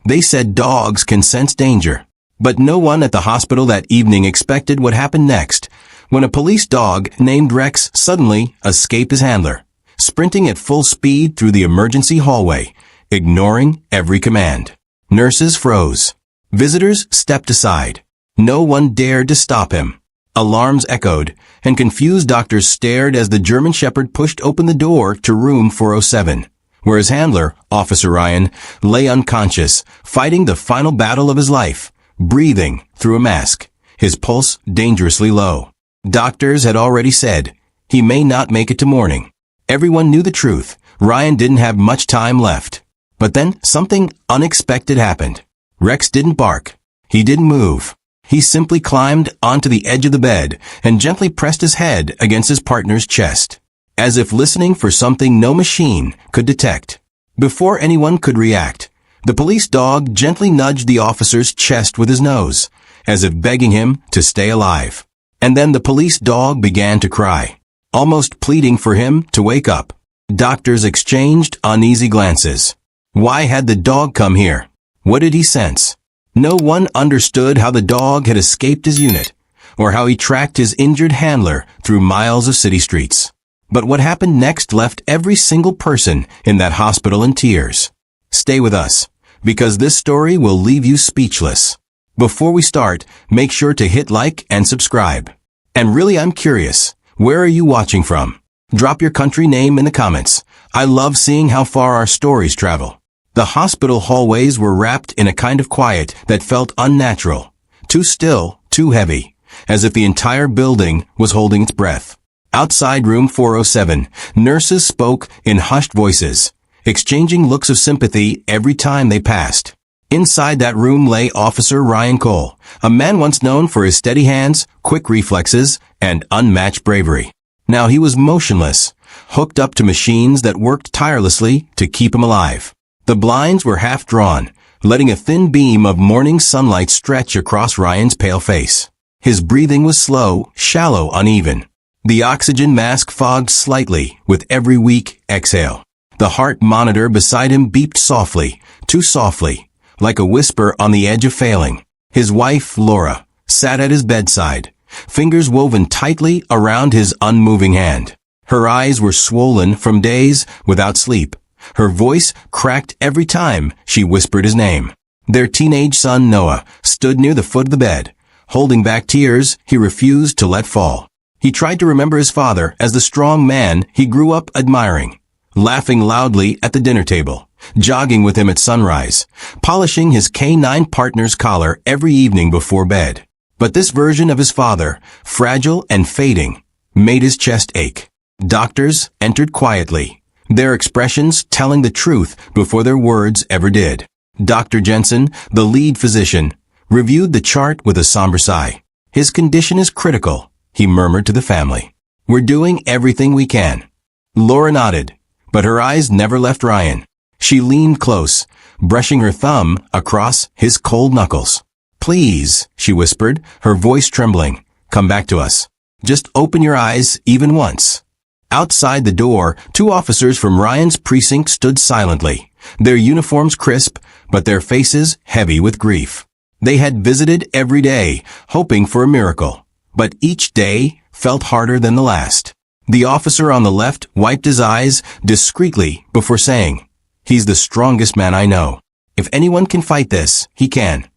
They said dogs can sense danger. But no one at the hospital that evening expected what happened next, when a police dog named Rex suddenly escaped his handler, sprinting at full speed through the emergency hallway, ignoring every command. Nurses froze. Visitors stepped aside. No one dared to stop him. Alarms echoed, and confused doctors stared as the German Shepherd pushed open the door to room 407, where his handler, Officer Ryan, lay unconscious, fighting the final battle of his life, breathing through a mask, his pulse dangerously low. Doctors had already said, he may not make it to morning. Everyone knew the truth. Ryan didn't have much time left. But then something unexpected happened. Rex didn't bark. He didn't move. He simply climbed onto the edge of the bed and gently pressed his head against his partner's chest, as if listening for something no machine could detect. Before anyone could react, the police dog gently nudged the officer's chest with his nose, as if begging him to stay alive. And then the police dog began to cry, almost pleading for him to wake up. Doctors exchanged uneasy glances. Why had the dog come here? What did he sense? No one understood how the dog had escaped his unit, or how he tracked his injured handler through miles of city streets. But what happened next left every single person in that hospital in tears. Stay with us, because this story will leave you speechless. Before we start, make sure to hit like and subscribe. And really, I'm curious, where are you watching from? Drop your country name in the comments. I love seeing how far our stories travel. The hospital hallways were wrapped in a kind of quiet that felt unnatural, too still, too heavy, as if the entire building was holding its breath. Outside room 407, nurses spoke in hushed voices, exchanging looks of sympathy every time they passed. Inside that room lay Officer Ryan Cole, a man once known for his steady hands, quick reflexes, and unmatched bravery. Now he was motionless, hooked up to machines that worked tirelessly to keep him alive. The blinds were half drawn, letting a thin beam of morning sunlight stretch across Ryan's pale face. His breathing was slow, shallow, uneven. The oxygen mask fogged slightly with every weak exhale. The heart monitor beside him beeped softly, too softly, like a whisper on the edge of failing. His wife, Laura, sat at his bedside, fingers woven tightly around his unmoving hand. Her eyes were swollen from days without sleep. Her voice cracked every time she whispered his name. Their teenage son, Noah, stood near the foot of the bed, holding back tears he refused to let fall. He tried to remember his father as the strong man he grew up admiring, laughing loudly at the dinner table, jogging with him at sunrise, polishing his K9 partner's collar every evening before bed. But this version of his father, fragile and fading, made his chest ache. Doctors entered quietly, their expressions telling the truth before their words ever did. Dr. Jensen, the lead physician, reviewed the chart with a somber sigh. His condition is critical, he murmured to the family. We're doing everything we can. Laura nodded, but her eyes never left Ryan. She leaned close, brushing her thumb across his cold knuckles. Please, she whispered, her voice trembling, come back to us. Just open your eyes even once. Outside the door, two officers from Ryan's precinct stood silently, their uniforms crisp, but their faces heavy with grief. They had visited every day, hoping for a miracle, but each day felt harder than the last. The officer on the left wiped his eyes discreetly before saying, "He's the strongest man I know. If anyone can fight this, he can."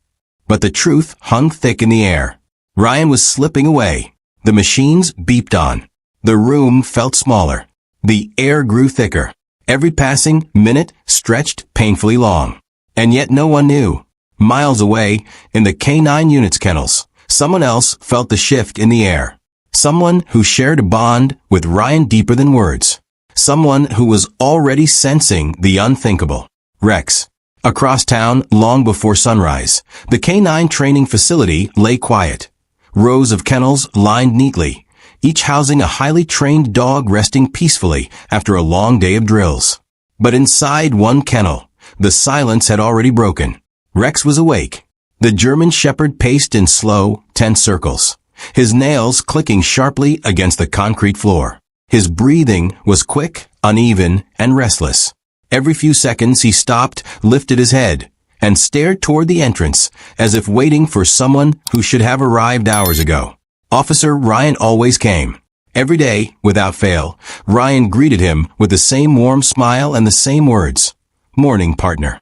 But the truth hung thick in the air. Ryan was slipping away. The machines beeped on. The room felt smaller. The air grew thicker. Every passing minute stretched painfully long. And yet no one knew. Miles away, in the K9 unit's kennels, someone else felt the shift in the air. Someone who shared a bond with Ryan deeper than words. Someone who was already sensing the unthinkable. Rex. Across town, long before sunrise, the K9 training facility lay quiet. Rows of kennels lined neatly, each housing a highly trained dog resting peacefully after a long day of drills. But inside one kennel, the silence had already broken. Rex was awake. The German Shepherd paced in slow, tense circles, his nails clicking sharply against the concrete floor. His breathing was quick, uneven, and restless. Every few seconds he stopped, lifted his head, and stared toward the entrance, as if waiting for someone who should have arrived hours ago. Officer Ryan always came. Every day, without fail, Ryan greeted him with the same warm smile and the same words, "Morning, partner."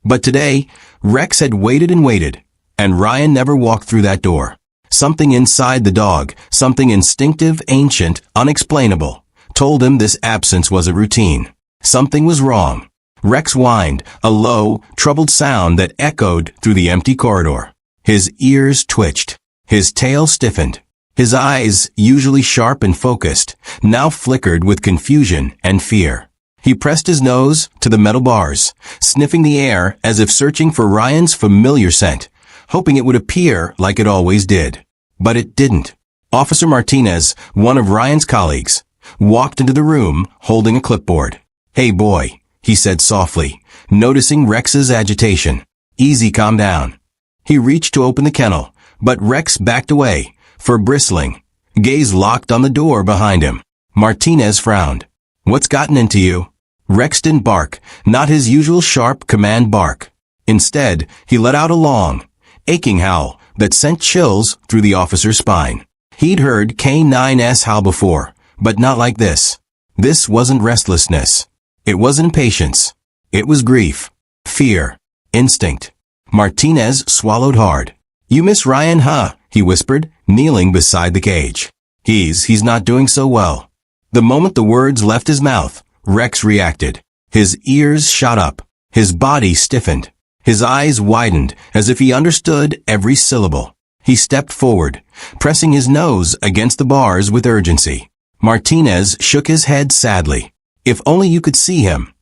But today, Rex had waited and waited, and Ryan never walked through that door. Something inside the dog, something instinctive, ancient, unexplainable, told him this absence was a routine. Something was wrong. Rex whined, a low, troubled sound that echoed through the empty corridor. His ears twitched. His tail stiffened. His eyes, usually sharp and focused, now flickered with confusion and fear. He pressed his nose to the metal bars, sniffing the air as if searching for Ryan's familiar scent, hoping it would appear like it always did. But it didn't. Officer Martinez, one of Ryan's colleagues, walked into the room holding a clipboard. "Hey boy," he said softly, noticing Rex's agitation. "Easy, calm down." He reached to open the kennel, but Rex backed away, fur bristling, gaze locked on the door behind him. Martinez frowned. "What's gotten into you?" Rex didn't bark, not his usual sharp command bark. Instead, he let out a long, aching howl that sent chills through the officer's spine. He'd heard K9s howl before, but not like this. This wasn't restlessness. It wasn't impatience. It was grief, fear, instinct. Martinez swallowed hard. "You miss Ryan, huh?" he whispered, kneeling beside the cage. He's not doing so well." The moment the words left his mouth, Rex reacted. His ears shot up. His body stiffened. His eyes widened as if he understood every syllable. He stepped forward, pressing his nose against the bars with urgency. Martinez shook his head sadly. "If only you could see him."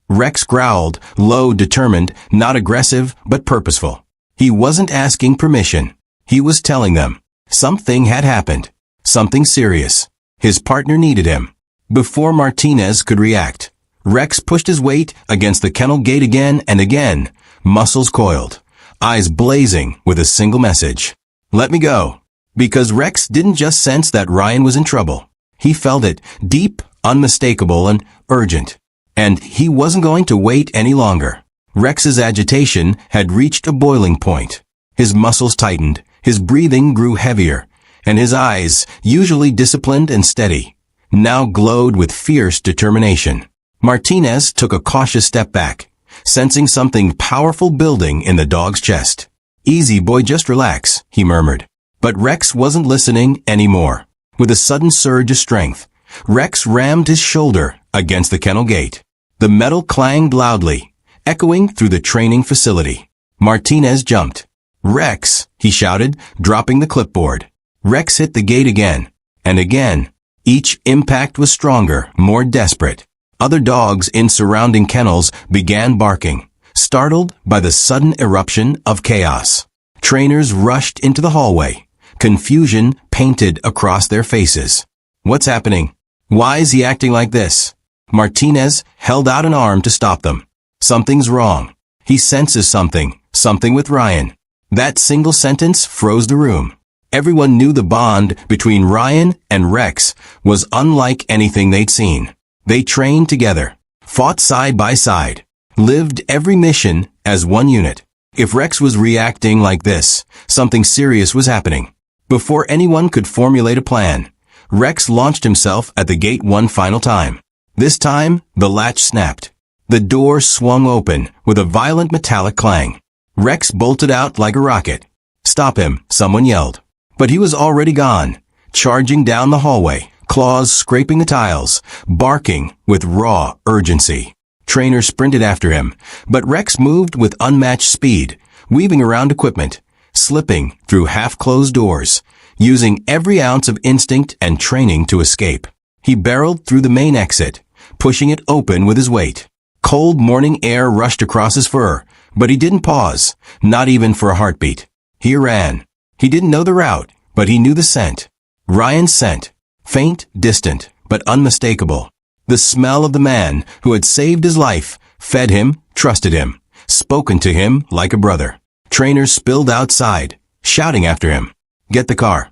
Rex growled, low, determined, not aggressive, but purposeful. He wasn't asking permission. He was telling them. Something had happened. Something serious. His partner needed him. Before Martinez could react, Rex pushed his weight against the kennel gate again and again, muscles coiled, eyes blazing with a single message. "Let me go." Because Rex didn't just sense that Ryan was in trouble. He felt it, deep, unmistakable, and urgent. And he wasn't going to wait any longer. Rex's agitation had reached a boiling point. His muscles tightened, his breathing grew heavier, and his eyes, usually disciplined and steady, now glowed with fierce determination. Martinez took a cautious step back, sensing something powerful building in the dog's chest. "Easy, boy, just relax," he murmured. But Rex wasn't listening anymore. With a sudden surge of strength, Rex rammed his shoulder against the kennel gate. The metal clanged loudly, echoing through the training facility. Martinez jumped. "Rex," he shouted, dropping the clipboard. Rex hit the gate again, and again. Each impact was stronger, more desperate. Other dogs in surrounding kennels began barking, startled by the sudden eruption of chaos. Trainers rushed into the hallway, confusion painted across their faces. "What's happening? Why is he acting like this?" Martinez held out an arm to stop them. "Something's wrong. He senses something with Ryan." That single sentence froze the room. Everyone knew the bond between Ryan and Rex was unlike anything they'd seen. They trained together, fought side by side, lived every mission as one unit. If Rex was reacting like this, something serious was happening. Before anyone could formulate a plan, Rex launched himself at the gate one final time. This time, the latch snapped. The door swung open with a violent metallic clang. Rex bolted out like a rocket. "Stop him," someone yelled. But he was already gone, charging down the hallway, claws scraping the tiles, barking with raw urgency. Trainer sprinted after him, but Rex moved with unmatched speed, weaving around equipment, slipping through half-closed doors, using every ounce of instinct and training to escape. He barreled through the main exit, pushing it open with his weight. Cold morning air rushed across his fur, but he didn't pause, not even for a heartbeat. He ran. He didn't know the route, but he knew the scent. Ryan's scent. Faint, distant, but unmistakable. The smell of the man who had saved his life, fed him, trusted him, spoken to him like a brother. Trainers spilled outside, shouting after him. "Get the car."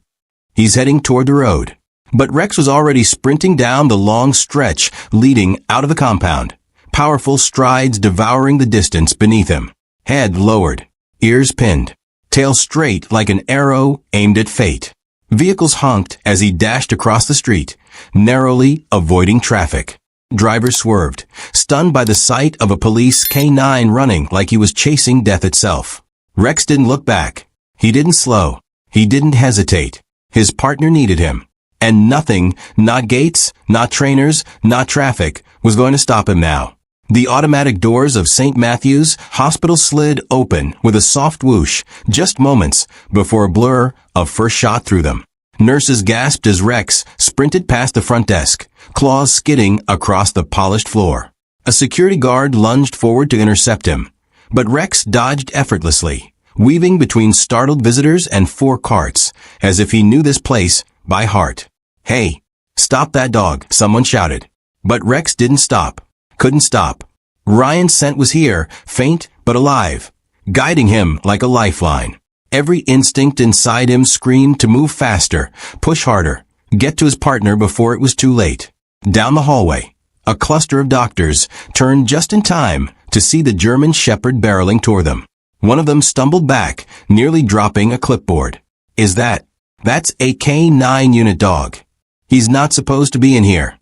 He's heading toward the road. But Rex was already sprinting down the long stretch leading out of the compound, powerful strides devouring the distance beneath him. Head lowered, ears pinned, tail straight like an arrow aimed at fate. Vehicles honked as he dashed across the street, narrowly avoiding traffic. Driver swerved, stunned by the sight of a police K9 running like he was chasing death itself. Rex didn't look back. He didn't slow. He didn't hesitate. His partner needed him. And nothing, not gates, not trainers, not traffic, was going to stop him now. The automatic doors of St. Matthew's Hospital slid open with a soft whoosh, just moments before a blur of first shot through them. Nurses gasped as Rex sprinted past the front desk, claws skidding across the polished floor. A security guard lunged forward to intercept him, but Rex dodged effortlessly, weaving between startled visitors and 4 carts, as if he knew this place by heart. "Hey, stop that dog," someone shouted. But Rex didn't stop. Couldn't stop. Ryan's scent was here, faint but alive, guiding him like a lifeline. Every instinct inside him screamed to move faster, push harder, get to his partner before it was too late. Down the hallway, a cluster of doctors turned just in time to see the German shepherd barreling toward them. One of them stumbled back, nearly dropping a clipboard. That's a K9 unit dog. He's not supposed to be in here."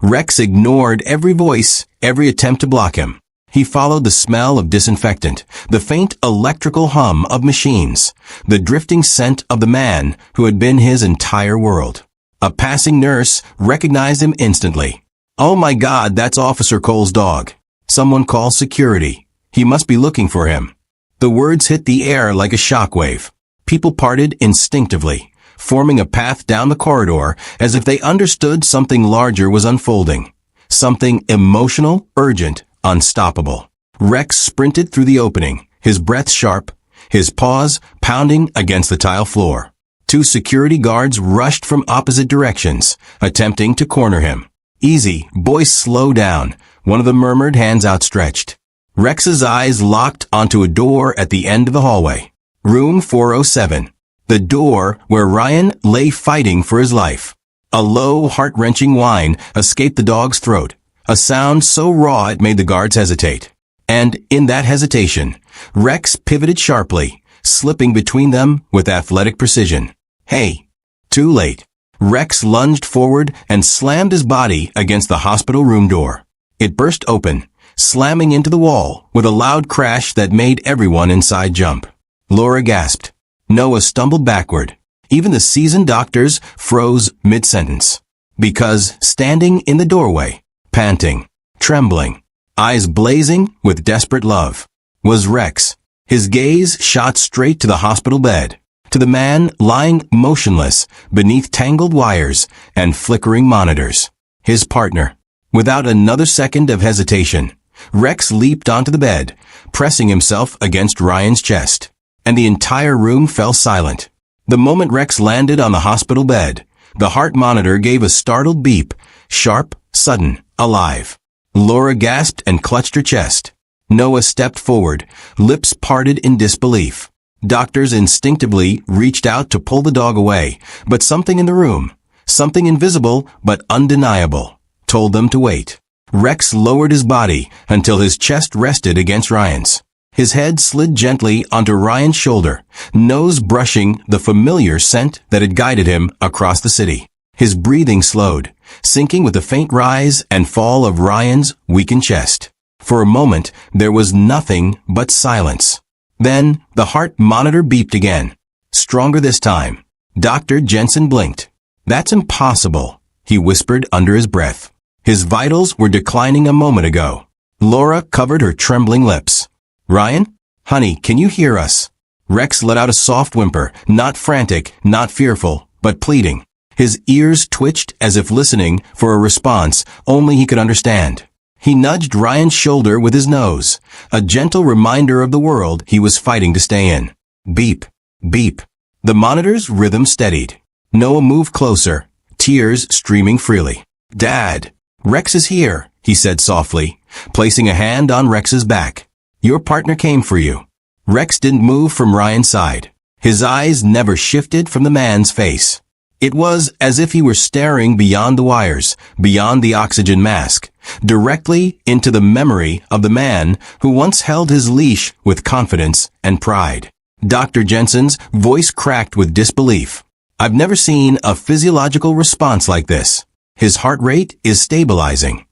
Rex ignored every voice, every attempt to block him. He followed the smell of disinfectant, the faint electrical hum of machines, the drifting scent of the man who had been his entire world. A passing nurse recognized him instantly. "Oh my God, that's Officer Cole's dog. Someone call security. He must be looking for him." The words hit the air like a shockwave. People parted instinctively, forming a path down the corridor as if they understood something larger was unfolding. Something emotional, urgent, unstoppable. Rex sprinted through the opening, his breath sharp, his paws pounding against the tile floor. 2 security guards rushed from opposite directions, attempting to corner him. "Easy, boy, slow down," one of them murmured, hands outstretched. Rex's eyes locked onto a door at the end of the hallway. Room 407. The door where Ryan lay fighting for his life. A low, heart-wrenching whine escaped the dog's throat, a sound so raw it made the guards hesitate. And in that hesitation, Rex pivoted sharply, slipping between them with athletic precision. "Hey!" Too late. Rex lunged forward and slammed his body against the hospital room door. It burst open, slamming into the wall with a loud crash that made everyone inside jump. Laura gasped. Noah stumbled backward. Even the seasoned doctors froze mid-sentence. Because standing in the doorway, panting, trembling, eyes blazing with desperate love, was Rex. His gaze shot straight to the hospital bed, to the man lying motionless beneath tangled wires and flickering monitors. His partner. Without another second of hesitation, Rex leaped onto the bed, pressing himself against Ryan's chest. And the entire room fell silent. The moment Rex landed on the hospital bed, the heart monitor gave a startled beep, sharp, sudden, alive. Laura gasped and clutched her chest. Noah stepped forward, lips parted in disbelief. Doctors instinctively reached out to pull the dog away, but something in the room, something invisible but undeniable, told them to wait. Rex lowered his body until his chest rested against Ryan's. His head slid gently onto Ryan's shoulder, nose brushing the familiar scent that had guided him across the city. His breathing slowed, sinking with the faint rise and fall of Ryan's weakened chest. For a moment, there was nothing but silence. Then, the heart monitor beeped again. Stronger this time. Dr. Jensen blinked. "That's impossible," he whispered under his breath. His vitals were declining a moment ago. Laura covered her trembling lips. "Ryan? Honey, can you hear us?" Rex let out a soft whimper, not frantic, not fearful, but pleading. His ears twitched as if listening for a response only he could understand. He nudged Ryan's shoulder with his nose, a gentle reminder of the world he was fighting to stay in. Beep, beep. The monitor's rhythm steadied. Noah moved closer, tears streaming freely. "Dad, Rex is here," he said softly, placing a hand on Rex's back. "Your partner came for you." Rex didn't move from Ryan's side. His eyes never shifted from the man's face. It was as if he were staring beyond the wires, beyond the oxygen mask, directly into the memory of the man who once held his leash with confidence and pride. Dr. Jensen's voice cracked with disbelief. I've never seen a physiological response like this. His heart rate is stabilizing.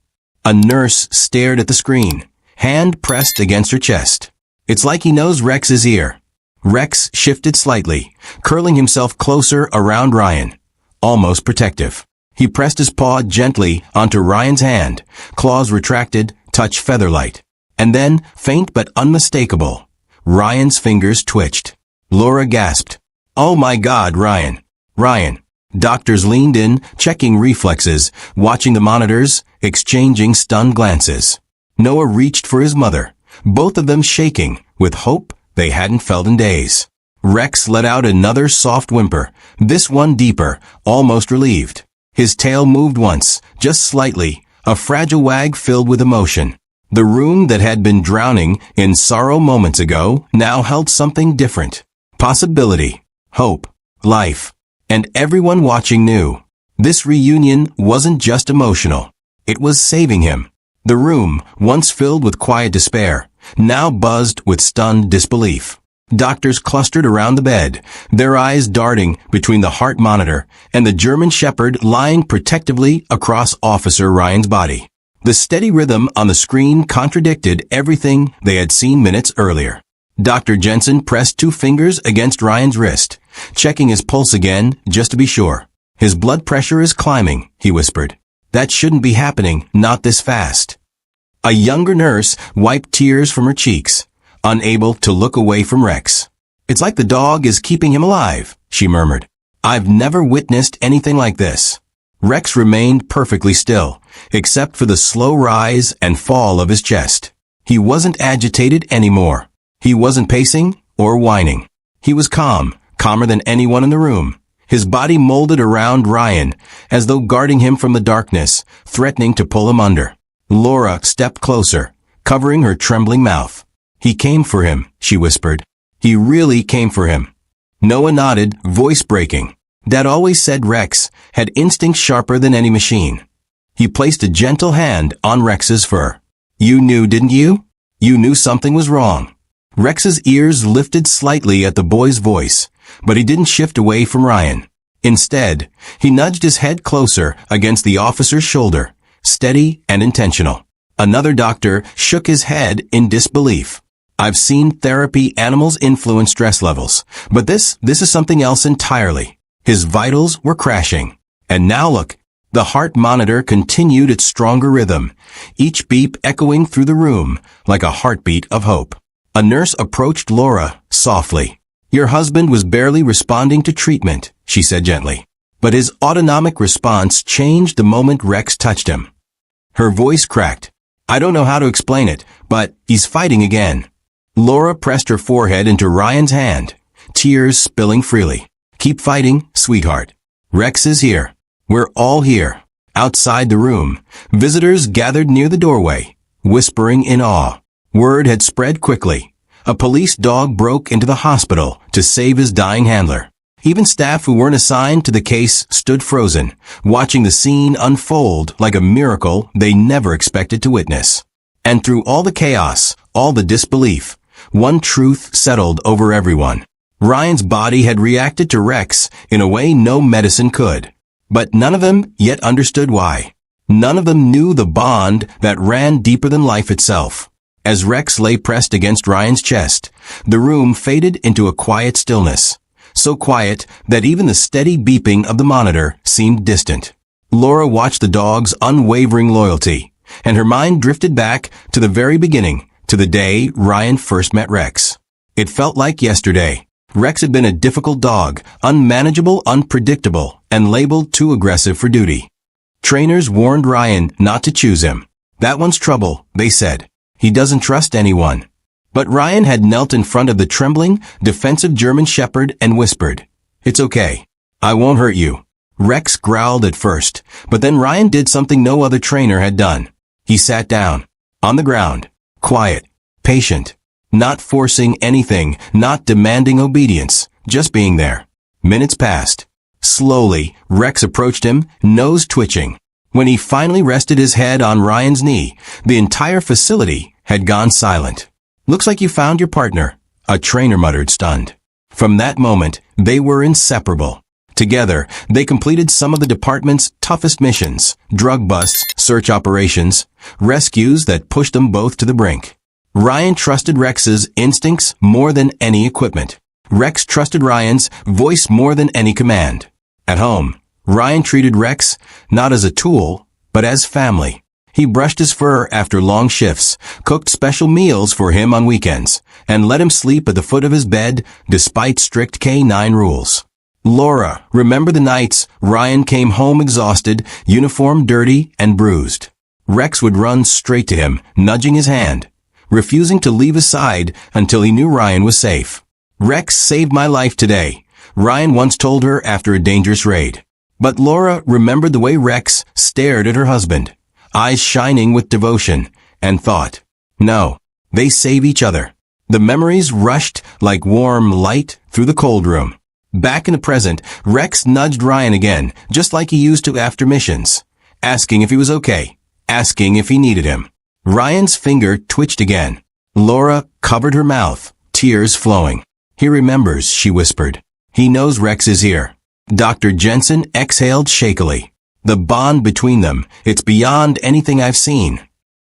A nurse stared at the screen, hand pressed against her chest. It's like he knows Rex's ear. Rex shifted slightly, curling himself closer around Ryan, almost protective. He pressed his paw gently onto Ryan's hand, claws retracted, touch feather-light. And then, faint but unmistakable, Ryan's fingers twitched. Laura gasped. "Oh my God, Ryan! Ryan!" Doctors leaned in, checking reflexes, watching the monitors, exchanging stunned glances. Noah reached for his mother, both of them shaking, with hope they hadn't felt in days. Rex let out another soft whimper, this one deeper, almost relieved. His tail moved once, just slightly, a fragile wag filled with emotion. The room that had been drowning in sorrow moments ago now held something different. Possibility, hope, life. And everyone watching knew. This reunion wasn't just emotional. It was saving him. The room, once filled with quiet despair, now buzzed with stunned disbelief. Doctors clustered around the bed, their eyes darting between the heart monitor and the German Shepherd lying protectively across Officer Ryan's body. The steady rhythm on the screen contradicted everything they had seen minutes earlier. Dr. Jensen pressed 2 fingers against Ryan's wrist, checking his pulse again just to be sure. "His blood pressure is climbing," he whispered. "That shouldn't be happening, not this fast." A younger nurse wiped tears from her cheeks, unable to look away from Rex. "It's like the dog is keeping him alive," she murmured. "I've never witnessed anything like this." Rex remained perfectly still, except for the slow rise and fall of his chest. He wasn't agitated anymore. He wasn't pacing or whining. He was calm, calmer than anyone in the room. His body molded around Ryan, as though guarding him from the darkness, threatening to pull him under. Laura stepped closer, covering her trembling mouth. "He came for him," she whispered. "He really came for him." Noah nodded, voice breaking. Dad always said Rex had instincts sharper than any machine. He placed a gentle hand on Rex's fur. "You knew, didn't you? You knew something was wrong." Rex's ears lifted slightly at the boy's voice, but he didn't shift away from Ryan. Instead, he nudged his head closer against the officer's shoulder, steady and intentional. Another doctor shook his head in disbelief. "I've seen therapy animals influence stress levels, but this is something else entirely." His vitals were crashing. And now look, the heart monitor continued its stronger rhythm, each beep echoing through the room like a heartbeat of hope. A nurse approached Laura softly. "Your husband was barely responding to treatment," she said gently. But his autonomic response changed the moment Rex touched him. Her voice cracked. "I don't know how to explain it, but he's fighting again." Laura pressed her forehead into Ryan's hand, tears spilling freely. "Keep fighting, sweetheart. Rex is here. We're all here." Outside the room, visitors gathered near the doorway, whispering in awe. Word had spread quickly. A police dog broke into the hospital to save his dying handler. Even staff who weren't assigned to the case stood frozen, watching the scene unfold like a miracle they never expected to witness. And through all the chaos, all the disbelief, one truth settled over everyone. Ryan's body had reacted to Rex in a way no medicine could. But none of them yet understood why. None of them knew the bond that ran deeper than life itself. As Rex lay pressed against Ryan's chest, the room faded into a quiet stillness. So quiet that even the steady beeping of the monitor seemed distant. Laura watched the dog's unwavering loyalty, and her mind drifted back to the very beginning, to the day Ryan first met Rex. It felt like yesterday. Rex had been a difficult dog, unmanageable, unpredictable, and labeled too aggressive for duty. Trainers warned Ryan not to choose him. "That one's trouble," they said. "He doesn't trust anyone." But Ryan had knelt in front of the trembling, defensive German Shepherd and whispered, "It's okay. I won't hurt you." Rex growled at first, but then Ryan did something no other trainer had done. He sat down, on the ground, quiet, patient, not forcing anything, not demanding obedience, just being there. Minutes passed. Slowly, Rex approached him, nose twitching. When he finally rested his head on Ryan's knee, the entire facility had gone silent. "Looks like you found your partner," a trainer muttered, stunned. From that moment, they were inseparable. Together, they completed some of the department's toughest missions: drug busts, search operations, rescues that pushed them both to the brink. Ryan trusted Rex's instincts more than any equipment. Rex trusted Ryan's voice more than any command. At home, Ryan treated Rex not as a tool, but as family. He brushed his fur after long shifts, cooked special meals for him on weekends, and let him sleep at the foot of his bed despite strict K-9 rules. Laura remembered the nights Ryan came home exhausted, uniform dirty and bruised. Rex would run straight to him, nudging his hand, refusing to leave his side until he knew Ryan was safe. "Rex saved my life today," Ryan once told her after a dangerous raid. But Laura remembered the way Rex stared at her husband, eyes shining with devotion, and thought, "No, they save each other." The memories rushed like warm light through the cold room. Back in the present, Rex nudged Ryan again, just like he used to after missions, asking if he was okay, asking if he needed him. Ryan's finger twitched again. Laura covered her mouth, tears flowing. "He remembers," she whispered. "He knows Rex is here." Dr. Jensen exhaled shakily. "The bond between them, it's beyond anything I've seen."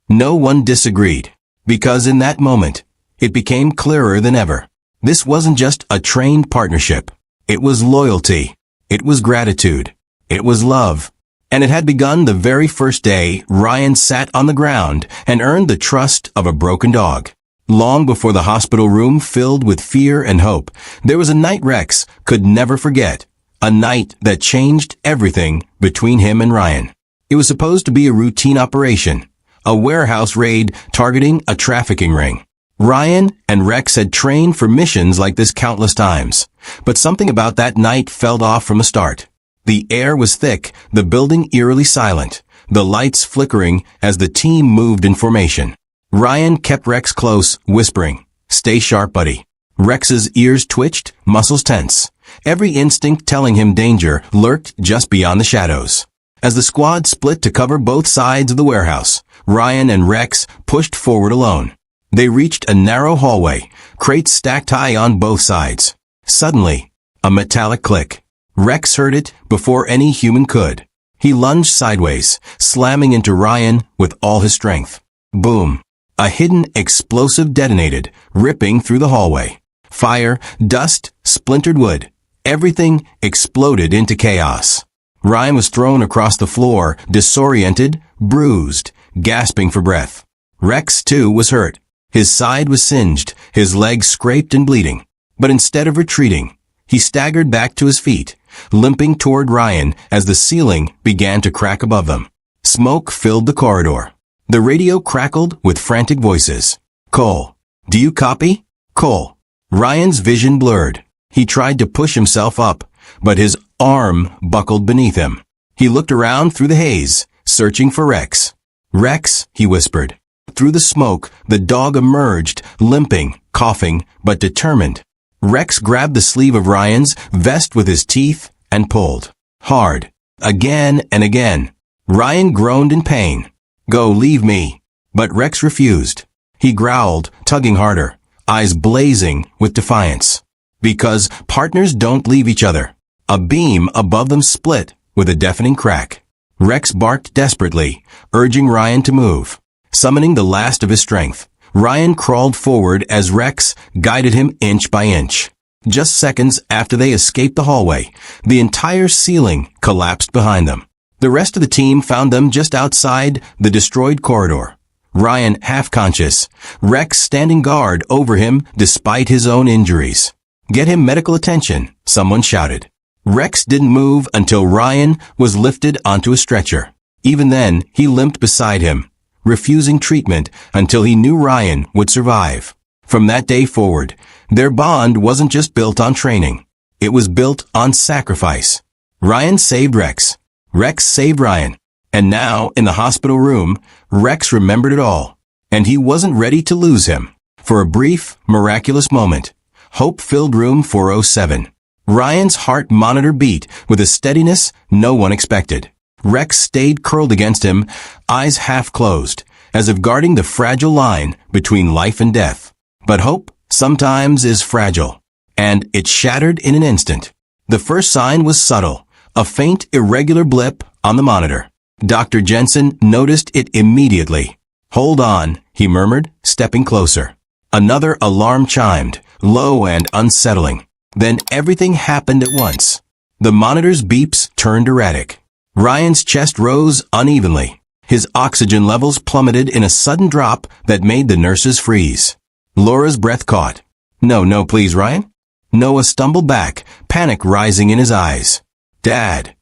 No one disagreed, because in that moment, it became clearer than ever. This wasn't just a trained partnership. It was loyalty. It was gratitude. It was love. And it had begun the very first day Ryan sat on the ground and earned the trust of a broken dog. Long before the hospital room filled with fear and hope, there was a night Rex could never forget. A night that changed everything between him and Ryan. It was supposed to be a routine operation, a warehouse raid targeting a trafficking ring. Ryan and Rex had trained for missions like this countless times, but something about that night felt off from the start. The air was thick, the building eerily silent, the lights flickering as the team moved in formation. Ryan kept Rex close, whispering, "Stay sharp, buddy." Rex's ears twitched, muscles tense. Every instinct telling him danger lurked just beyond the shadows. As the squad split to cover both sides of the warehouse, Ryan and Rex pushed forward alone. They reached a narrow hallway, crates stacked high on both sides. Suddenly, a metallic click. Rex heard it before any human could. He lunged sideways, slamming into Ryan with all his strength. Boom! A hidden explosive detonated, ripping through the hallway. Fire, dust, splintered wood. Everything exploded into chaos. Ryan was thrown across the floor, disoriented, bruised, gasping for breath. Rex, too, was hurt. His side was singed, his legs scraped and bleeding. But instead of retreating, he staggered back to his feet, limping toward Ryan as the ceiling began to crack above them. Smoke filled the corridor. The radio crackled with frantic voices. "Cole, do you copy? Cole." Ryan's vision blurred. He tried to push himself up, but his arm buckled beneath him. He looked around through the haze, searching for Rex. "Rex," he whispered. Through the smoke, the dog emerged, limping, coughing, but determined. Rex grabbed the sleeve of Ryan's vest with his teeth and pulled. Hard. Again and again. Ryan groaned in pain. "Go, leave me." But Rex refused. He growled, tugging harder, eyes blazing with defiance. Because partners don't leave each other. A beam above them split with a deafening crack. Rex barked desperately, urging Ryan to move. Summoning the last of his strength, Ryan crawled forward as Rex guided him inch by inch. Just seconds after they escaped the hallway, the entire ceiling collapsed behind them. The rest of the team found them just outside the destroyed corridor. Ryan half-conscious, Rex standing guard over him despite his own injuries. "Get him medical attention," someone shouted. Rex didn't move until Ryan was lifted onto a stretcher. Even then, he limped beside him, refusing treatment until he knew Ryan would survive. From that day forward, their bond wasn't just built on training. It was built on sacrifice. Ryan saved Rex. Rex saved Ryan. And now, in the hospital room, Rex remembered it all. And he wasn't ready to lose him. For a brief, miraculous moment, hope filled room 407. Ryan's heart monitor beat with a steadiness no one expected. Rex stayed curled against him, eyes half closed, as if guarding the fragile line between life and death. But hope sometimes is fragile, and it shattered in an instant. The first sign was subtle, a faint, irregular blip on the monitor. Dr. Jensen noticed it immediately. "Hold on," he murmured, stepping closer. Another alarm chimed, low and unsettling. Then everything happened at once. The monitor's beeps turned erratic. Ryan's chest rose unevenly. His oxygen levels plummeted in a sudden drop that made the nurses freeze. Laura's breath caught. No, please, Ryan." Noah stumbled back, panic rising in his eyes. "Dad,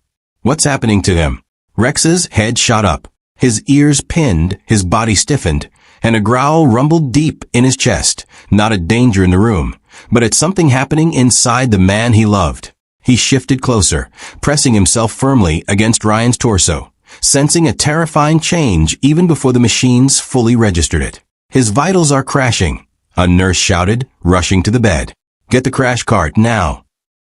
what's happening to him?" Rex's head shot up. His ears pinned, his body stiffened, and a growl rumbled deep in his chest. Not a danger in the room, but it's something happening inside the man he loved. He shifted closer, pressing himself firmly against Ryan's torso, sensing a terrifying change even before the machines fully registered it. "His vitals are crashing," a nurse shouted, rushing to the bed. "Get the crash cart now."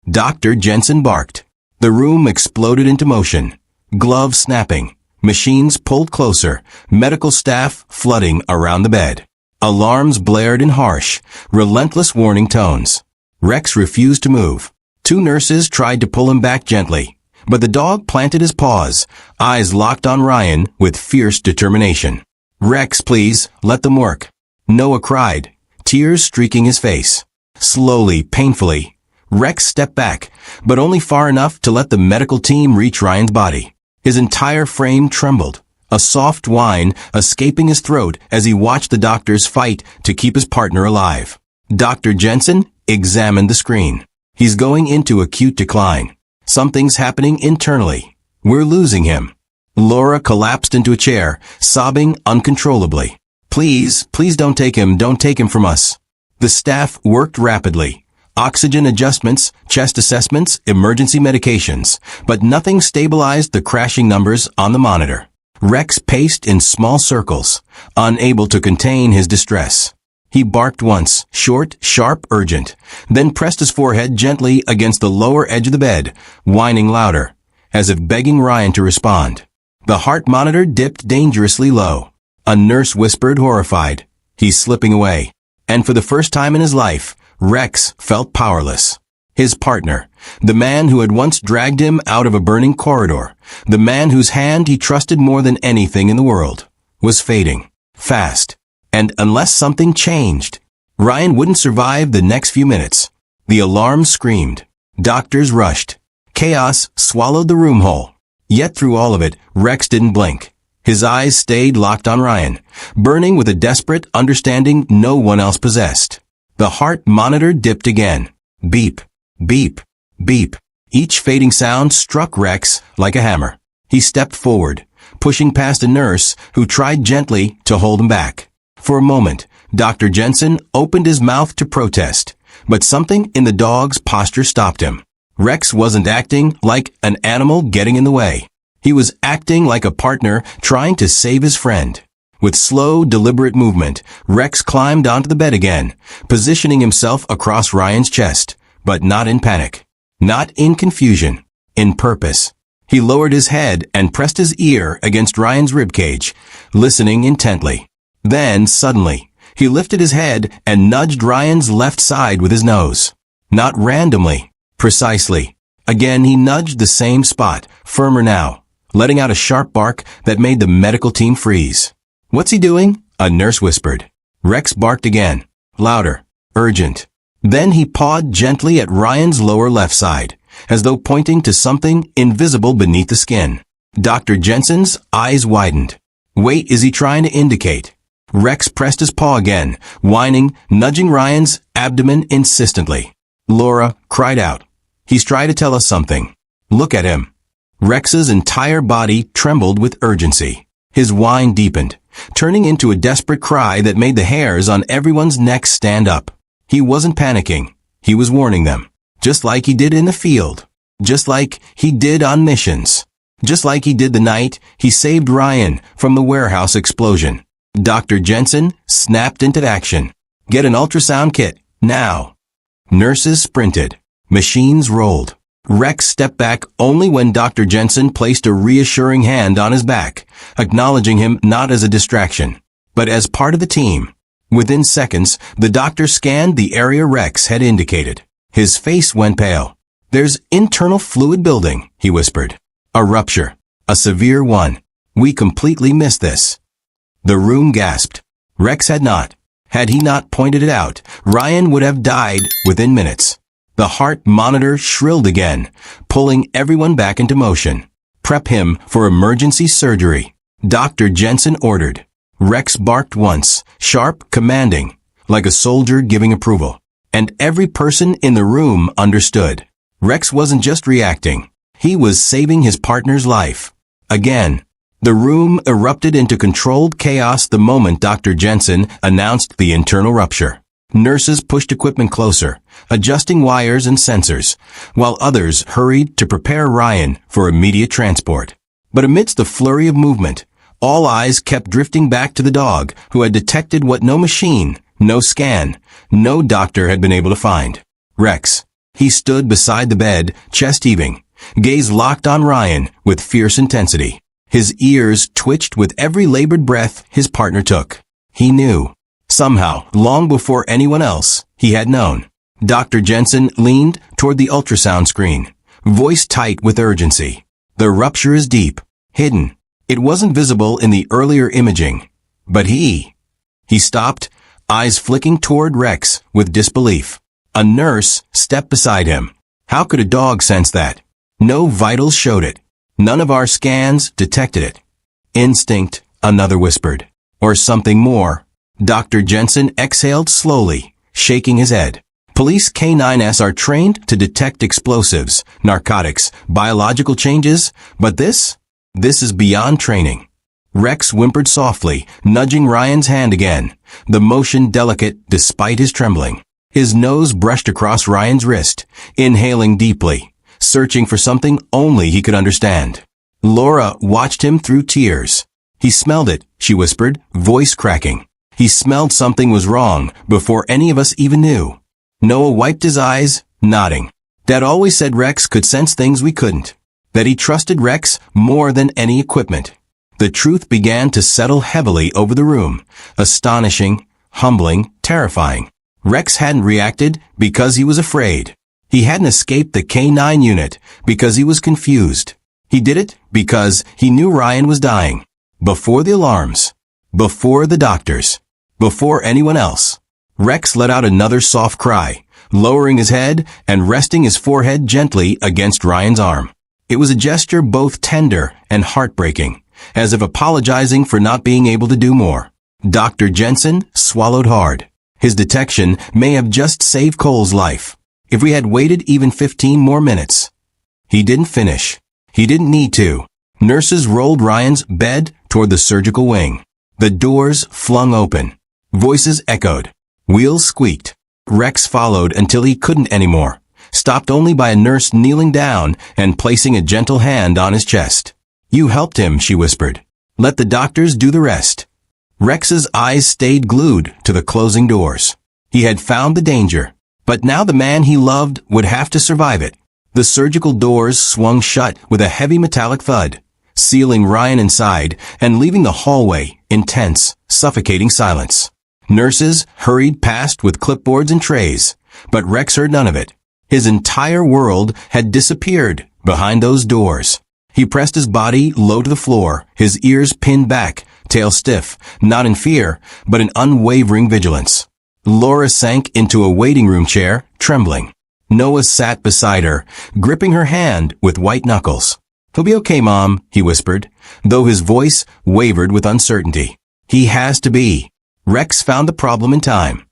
Dr. Jensen barked. The room exploded into motion. Gloves snapping, machines pulled closer, medical staff flooding around the bed. Alarms blared in harsh, relentless warning tones. Rex refused to move. Two nurses tried to pull him back gently, but the dog planted his paws, eyes locked on Ryan with fierce determination. "Rex, please, let them work." Noah cried, tears streaking his face. Slowly, painfully, Rex stepped back, but only far enough to let the medical team reach Ryan's body. His entire frame trembled, a soft whine escaping his throat as he watched the doctors fight to keep his partner alive. Dr. Jensen examined the screen. "He's going into acute decline. Something's happening internally. We're losing him." Laura collapsed into a chair, sobbing uncontrollably. Please don't take him from us." The staff worked rapidly. Oxygen adjustments, chest assessments, emergency medications, but nothing stabilized the crashing numbers on the monitor. Rex paced in small circles, unable to contain his distress. He barked once, short, sharp, urgent, then pressed his forehead gently against the lower edge of the bed, whining louder, as if begging Ryan to respond. The heart monitor dipped dangerously low. A nurse whispered, horrified, "He's slipping away." And for the first time in his life, Rex felt powerless. His partner, the man who had once dragged him out of a burning corridor, the man whose hand he trusted more than anything in the world, was fading, fast. And unless something changed, Ryan wouldn't survive the next few minutes. The alarm screamed. Doctors rushed. Chaos swallowed the room whole. Yet through all of it, Rex didn't blink. His eyes stayed locked on Ryan, burning with a desperate understanding no one else possessed. The heart monitor dipped again. Beep, beep, beep. Each fading sound struck Rex like a hammer. He stepped forward, pushing past a nurse who tried gently to hold him back. For a moment, Dr. Jensen opened his mouth to protest, but something in the dog's posture stopped him. Rex wasn't acting like an animal getting in the way. He was acting like a partner trying to save his friend. With slow, deliberate movement, Rex climbed onto the bed again, positioning himself across Ryan's chest, but not in panic. Not in confusion. In purpose. He lowered his head and pressed his ear against Ryan's ribcage, listening intently. Then, suddenly, he lifted his head and nudged Ryan's left side with his nose. Not randomly. Precisely. Again he nudged the same spot, firmer now, letting out a sharp bark that made the medical team freeze. "What's he doing?" a nurse whispered. Rex barked again, louder, urgent. Then he pawed gently at Ryan's lower left side, as though pointing to something invisible beneath the skin. Dr. Jensen's eyes widened. "Wait, is he trying to indicate?" Rex pressed his paw again, whining, nudging Ryan's abdomen insistently. Laura cried out, "He's trying to tell us something. Look at him." Rex's entire body trembled with urgency. His whine deepened, turning into a desperate cry that made the hairs on everyone's neck stand up. He wasn't panicking. He was warning them. Just like he did in the field. Just like he did on missions. Just like he did the night he saved Ryan from the warehouse explosion. Dr. Jensen snapped into action. "Get an ultrasound kit, now." Nurses sprinted. Machines rolled. Rex stepped back only when Dr. Jensen placed a reassuring hand on his back, acknowledging him not as a distraction, but as part of the team. Within seconds, the doctor scanned the area Rex had indicated. His face went pale. "There's internal fluid building," he whispered. "A rupture. A severe one. We completely missed this." The room gasped. Rex had not. Had he not pointed it out, Ryan would have died within minutes. The heart monitor shrilled again, pulling everyone back into motion. "Prep him for emergency surgery," Dr. Jensen ordered. Rex barked once, sharp, commanding, like a soldier giving approval. And every person in the room understood. Rex wasn't just reacting. He was saving his partner's life. Again, the room erupted into controlled chaos the moment Dr. Jensen announced the internal rupture. Nurses pushed equipment closer, adjusting wires and sensors, while others hurried to prepare Ryan for immediate transport. But amidst the flurry of movement, all eyes kept drifting back to the dog who had detected what no machine, no scan, no doctor had been able to find. Rex. He stood beside the bed, chest heaving, gaze locked on Ryan with fierce intensity. His ears twitched with every labored breath his partner took. He knew. Somehow, long before anyone else, he had known. Dr. Jensen leaned toward the ultrasound screen, voice tight with urgency. "The rupture is deep, hidden. It wasn't visible in the earlier imaging. But he stopped, eyes flicking toward Rex with disbelief. A nurse stepped beside him. How could a dog sense that? No vitals showed it. None of our scans detected it. Instinct, another whispered. Or something more. Dr. Jensen exhaled slowly, shaking his head. Police K9s are trained to detect explosives, narcotics, biological changes, but this is beyond training. Rex whimpered softly, nudging Ryan's hand again, the motion delicate despite his trembling. His nose brushed across Ryan's wrist, inhaling deeply, searching for something only he could understand. Laura watched him through tears. "He smelled it," she whispered, voice cracking. "He smelled something was wrong before any of us even knew." Noah wiped his eyes, nodding. Dad always said Rex could sense things we couldn't. That he trusted Rex more than any equipment. The truth began to settle heavily over the room, astonishing, humbling, terrifying. Rex hadn't reacted because he was afraid. He hadn't escaped the K9 unit because he was confused. He did it because he knew Ryan was dying. Before the alarms. Before the doctors. Before anyone else. Rex let out another soft cry, lowering his head and resting his forehead gently against Ryan's arm. It was a gesture both tender and heartbreaking, as if apologizing for not being able to do more. Dr. Jensen swallowed hard. His detection may have just saved Cole's life. If we had waited even 15 more minutes. He didn't finish. He didn't need to. Nurses rolled Ryan's bed toward the surgical wing. The doors flung open. Voices echoed. Wheels squeaked. Rex followed until he couldn't anymore, stopped only by a nurse kneeling down and placing a gentle hand on his chest. "You helped him," she whispered. "Let the doctors do the rest." Rex's eyes stayed glued to the closing doors. He had found the danger, but now the man he loved would have to survive it. The surgical doors swung shut with a heavy metallic thud, sealing Ryan inside and leaving the hallway in tense, suffocating silence. Nurses hurried past with clipboards and trays, but Rex heard none of it. His entire world had disappeared behind those doors. He pressed his body low to the floor, his ears pinned back, tail stiff, not in fear, but in unwavering vigilance. Laura sank into a waiting room chair, trembling. Noah sat beside her, gripping her hand with white knuckles. "He'll be okay, Mom," he whispered, though his voice wavered with uncertainty. "He has to be." Rex found the problem in time.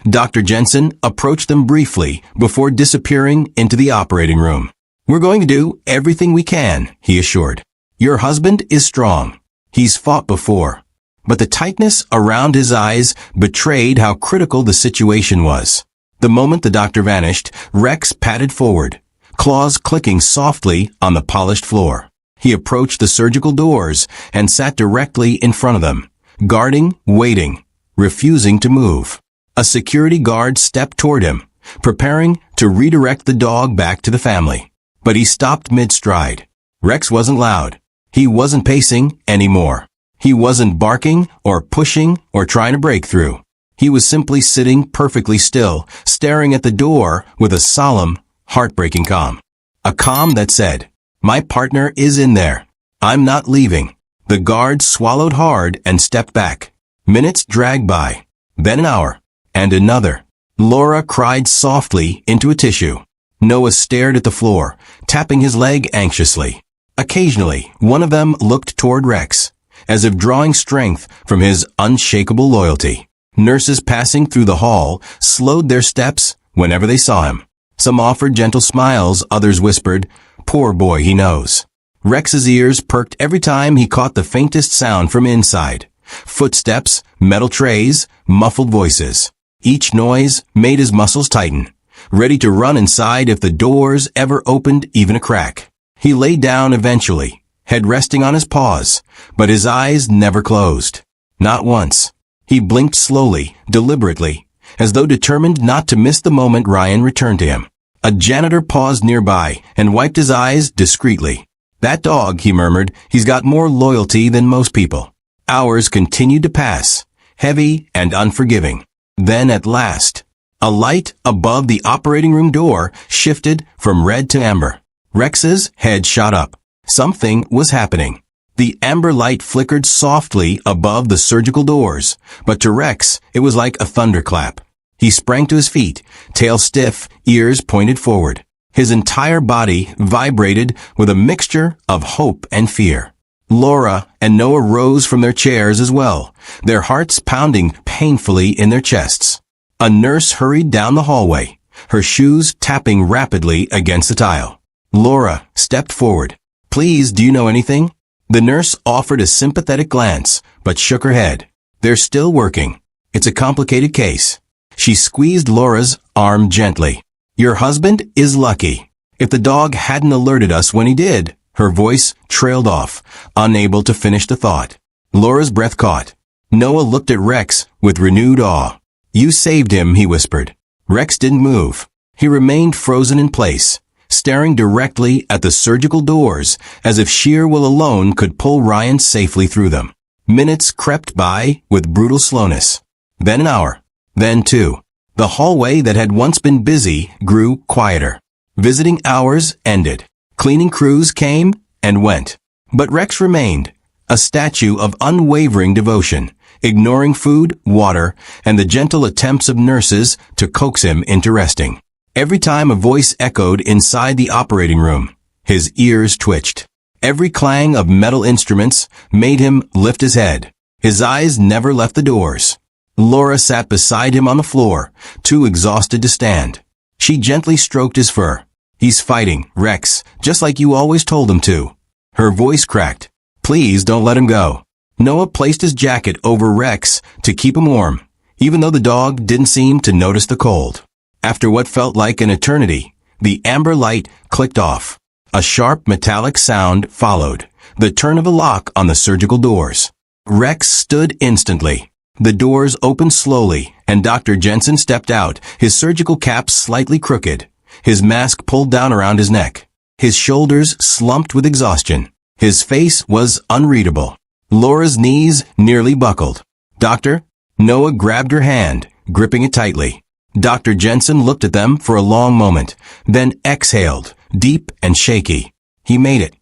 Dr. Jensen approached them briefly before disappearing into the operating room. "We're going to do everything we can," he assured. "Your husband is strong. He's fought before." But the tightness around his eyes betrayed how critical the situation was. The moment the doctor vanished, Rex padded forward, claws clicking softly on the polished floor. He approached the surgical doors and sat directly in front of them, guarding, waiting, refusing to move. A security guard stepped toward him, preparing to redirect the dog back to the family. But he stopped mid-stride. Rex wasn't loud. He wasn't pacing anymore. He wasn't barking or pushing or trying to break through. He was simply sitting perfectly still, staring at the door with a solemn, heartbreaking calm. A calm that said, "My partner is in there. I'm not leaving." The guard swallowed hard and stepped back. Minutes dragged by. Then an hour. And another. Laura cried softly into a tissue. Noah stared at the floor, tapping his leg anxiously. Occasionally, one of them looked toward Rex, as if drawing strength from his unshakable loyalty. Nurses passing through the hall slowed their steps whenever they saw him. Some offered gentle smiles, others whispered, "Poor boy, he knows." Rex's ears perked every time he caught the faintest sound from inside. Footsteps, metal trays, muffled voices. Each noise made his muscles tighten, ready to run inside if the doors ever opened even a crack. He lay down eventually, head resting on his paws, but his eyes never closed. Not once. He blinked slowly, deliberately, as though determined not to miss the moment Ryan returned to him. A janitor paused nearby and wiped his eyes discreetly. "That dog," he murmured, "he's got more loyalty than most people." Hours continued to pass, heavy and unforgiving. Then at last, a light above the operating room door shifted from red to amber. Rex's head shot up. Something was happening. The amber light flickered softly above the surgical doors, but to Rex, it was like a thunderclap. He sprang to his feet, tail stiff, ears pointed forward. His entire body vibrated with a mixture of hope and fear. Laura and Noah rose from their chairs as well, their hearts pounding painfully in their chests. A nurse hurried down the hallway, her shoes tapping rapidly against the tile. Laura stepped forward. "Please, do you know anything?" The nurse offered a sympathetic glance, but shook her head. "They're still working. It's a complicated case." She squeezed Laura's arm gently. "Your husband is lucky. If the dog hadn't alerted us when he did," her voice trailed off, unable to finish the thought. Laura's breath caught. Noah looked at Rex with renewed awe. "You saved him," he whispered. Rex didn't move. He remained frozen in place, staring directly at the surgical doors as if sheer will alone could pull Ryan safely through them. Minutes crept by with brutal slowness. Then an hour. Then two. The hallway that had once been busy grew quieter. Visiting hours ended. Cleaning crews came and went. But Rex remained, a statue of unwavering devotion, ignoring food, water, and the gentle attempts of nurses to coax him into resting. Every time a voice echoed inside the operating room, his ears twitched. Every clang of metal instruments made him lift his head. His eyes never left the doors. Laura sat beside him on the floor, too exhausted to stand. She gently stroked his fur. "He's fighting, Rex, just like you always told him to." Her voice cracked. "Please don't let him go." Noah placed his jacket over Rex to keep him warm, even though the dog didn't seem to notice the cold. After what felt like an eternity, the amber light clicked off. A sharp metallic sound followed, the turn of a lock on the surgical doors. Rex stood instantly. The doors opened slowly, and Dr. Jensen stepped out, his surgical cap slightly crooked, his mask pulled down around his neck. His shoulders slumped with exhaustion. His face was unreadable. Laura's knees nearly buckled. "Doctor?" Noah grabbed her hand, gripping it tightly. Dr. Jensen looked at them for a long moment, then exhaled, deep and shaky. He made it.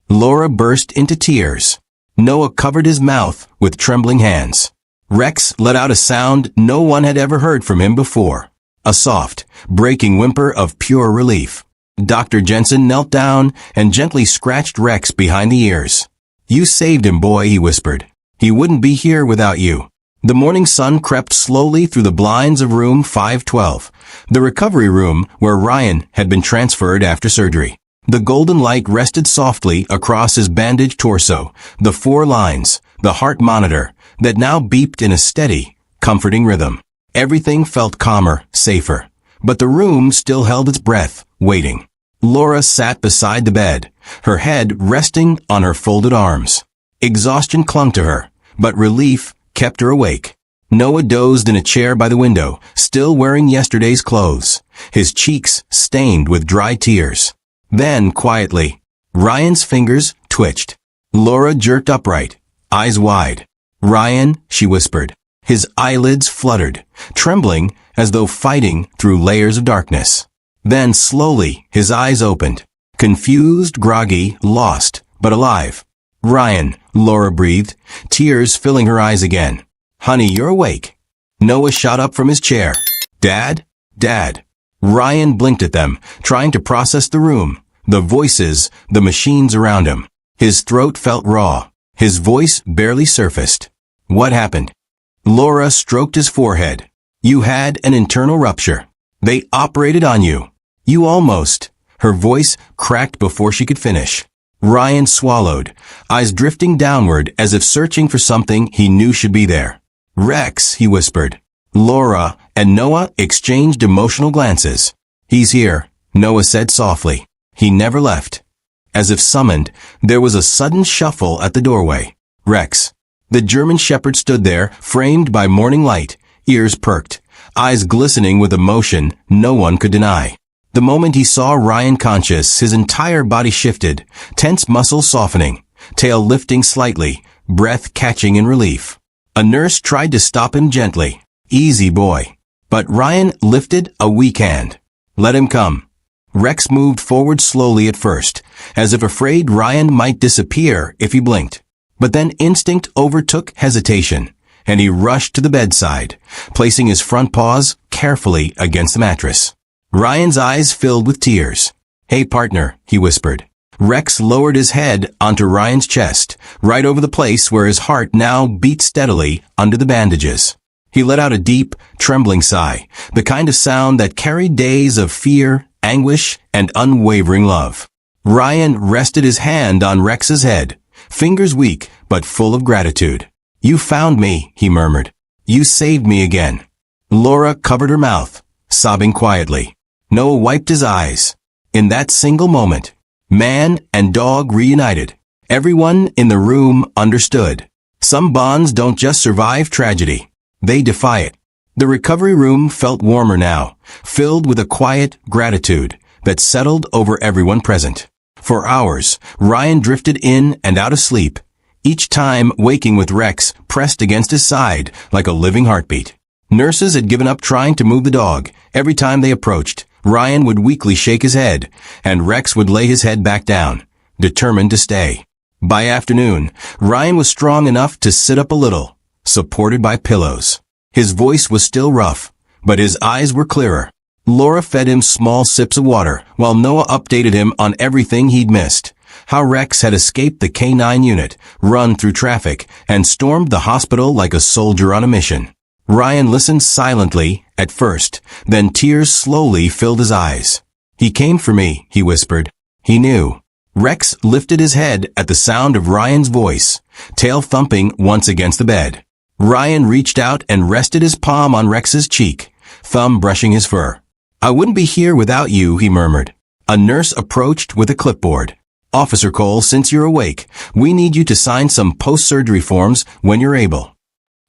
Laura burst into tears. Noah covered his mouth with trembling hands. Rex let out a sound no one had ever heard from him before. A soft, breaking whimper of pure relief. Dr. Jensen knelt down and gently scratched Rex behind the ears. "You saved him, boy," he whispered. "He wouldn't be here without you." The morning sun crept slowly through the blinds of room 512, the recovery room where Ryan had been transferred after surgery. The golden light rested softly across his bandaged torso, the 4 lines, the heart monitor, that now beeped in a steady, comforting rhythm. Everything felt calmer, safer, but the room still held its breath, waiting. Laura sat beside the bed, her head resting on her folded arms. Exhaustion clung to her, but relief kept her awake. Noah dozed in a chair by the window, still wearing yesterday's clothes, his cheeks stained with dry tears. Then, quietly, Ryan's fingers twitched. Laura jerked upright, eyes wide. "Ryan," she whispered. His eyelids fluttered, trembling as though fighting through layers of darkness. Then, slowly, his eyes opened. Confused, groggy, lost, but alive. "Ryan," Laura breathed, tears filling her eyes again. "Honey, you're awake." Noah shot up from his chair. "Dad? Dad." Ryan blinked at them, trying to process the room, the voices, the machines around him. His throat felt raw. His voice barely surfaced. "What happened?" Laura stroked his forehead. "You had an internal rupture. They operated on you. You almost..." Her voice cracked before she could finish. Ryan swallowed, eyes drifting downward as if searching for something he knew should be there. "Rex," he whispered. Laura and Noah exchanged emotional glances. "He's here," Noah said softly. "He never left." As if summoned, there was a sudden shuffle at the doorway. "Rex." The German shepherd stood there, framed by morning light, ears perked, eyes glistening with emotion no one could deny. The moment he saw Ryan conscious, his entire body shifted, tense muscles softening, tail lifting slightly, breath catching in relief. A nurse tried to stop him gently. "Easy, boy." But Ryan lifted a weak hand. "Let him come." Rex moved forward slowly at first, as if afraid Ryan might disappear if he blinked. But then instinct overtook hesitation, and he rushed to the bedside, placing his front paws carefully against the mattress. Ryan's eyes filled with tears. "Hey, partner," he whispered. Rex lowered his head onto Ryan's chest, right over the place where his heart now beat steadily under the bandages. He let out a deep, trembling sigh, the kind of sound that carried days of fear, anguish, and unwavering love. Ryan rested his hand on Rex's head, fingers weak but full of gratitude. "You found me," he murmured. "You saved me again." Laura covered her mouth, sobbing quietly. Noah wiped his eyes. In that single moment, man and dog reunited. Everyone in the room understood. Some bonds don't just survive tragedy. They defy it. The recovery room felt warmer now, filled with a quiet gratitude that settled over everyone present. For hours, Ryan drifted in and out of sleep, each time waking with Rex pressed against his side like a living heartbeat. Nurses had given up trying to move the dog. Every time they approached, Ryan would weakly shake his head, and Rex would lay his head back down, determined to stay. By afternoon, Ryan was strong enough to sit up a little, supported by pillows. His voice was still rough, but his eyes were clearer. Laura fed him small sips of water, while Noah updated him on everything he'd missed. How Rex had escaped the K-9 unit, run through traffic, and stormed the hospital like a soldier on a mission. Ryan listened silently at first, then tears slowly filled his eyes. "He came for me," he whispered. He knew. Rex lifted his head at the sound of Ryan's voice, tail thumping once against the bed. Ryan reached out and rested his palm on Rex's cheek, thumb brushing his fur. "I wouldn't be here without you," he murmured. A nurse approached with a clipboard. "Officer Cole, since you're awake, we need you to sign some post-surgery forms when you're able."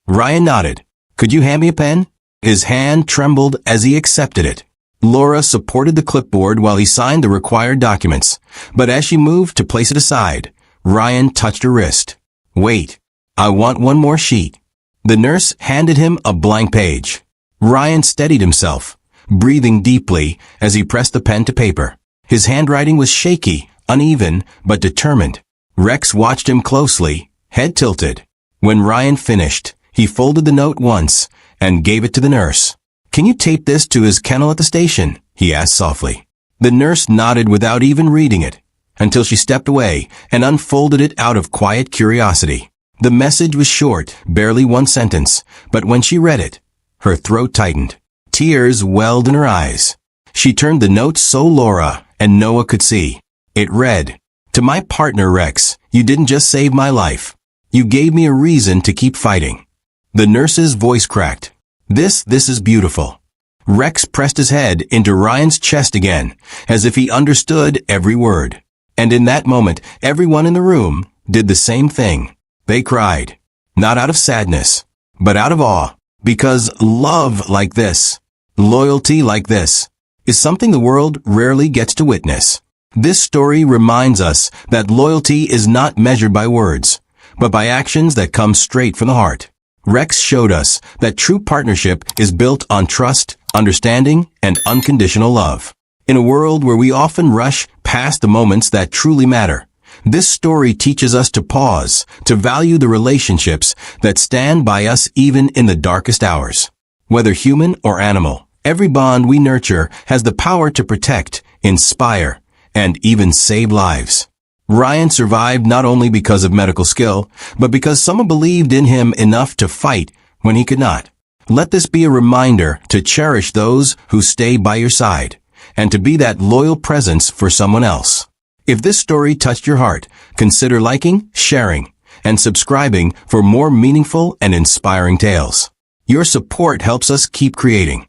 Ryan nodded. "Could you hand me a pen?" His hand trembled as he accepted it. Laura supported the clipboard while he signed the required documents, but as she moved to place it aside, Ryan touched her wrist. "Wait, I want one more sheet." The nurse handed him a blank page. Ryan steadied himself, breathing deeply as he pressed the pen to paper. His handwriting was shaky, uneven, but determined. Rex watched him closely, head tilted. When Ryan finished, he folded the note once and gave it to the nurse. "Can you tape this to his kennel at the station?" he asked softly. The nurse nodded without even reading it, until she stepped away and unfolded it out of quiet curiosity. The message was short, barely one sentence, but when she read it, her throat tightened. Tears welled in her eyes. She turned the note so Laura and Noah could see. It read, "To my partner Rex, you didn't just save my life. You gave me a reason to keep fighting." The nurse's voice cracked. This is beautiful." Rex pressed his head into Ryan's chest again, as if he understood every word. And in that moment, everyone in the room did the same thing. They cried. Not out of sadness, but out of awe. Because love like this, loyalty like this, is something the world rarely gets to witness. This story reminds us that loyalty is not measured by words, but by actions that come straight from the heart. Rex showed us that true partnership is built on trust, understanding, and unconditional love. In a world where we often rush past the moments that truly matter, this story teaches us to pause, to value the relationships that stand by us even in the darkest hours. Whether human or animal, every bond we nurture has the power to protect, inspire, and even save lives. Ryan survived not only because of medical skill, but because someone believed in him enough to fight when he could not. Let this be a reminder to cherish those who stay by your side, and to be that loyal presence for someone else. If this story touched your heart, consider liking, sharing, and subscribing for more meaningful and inspiring tales. Your support helps us keep creating.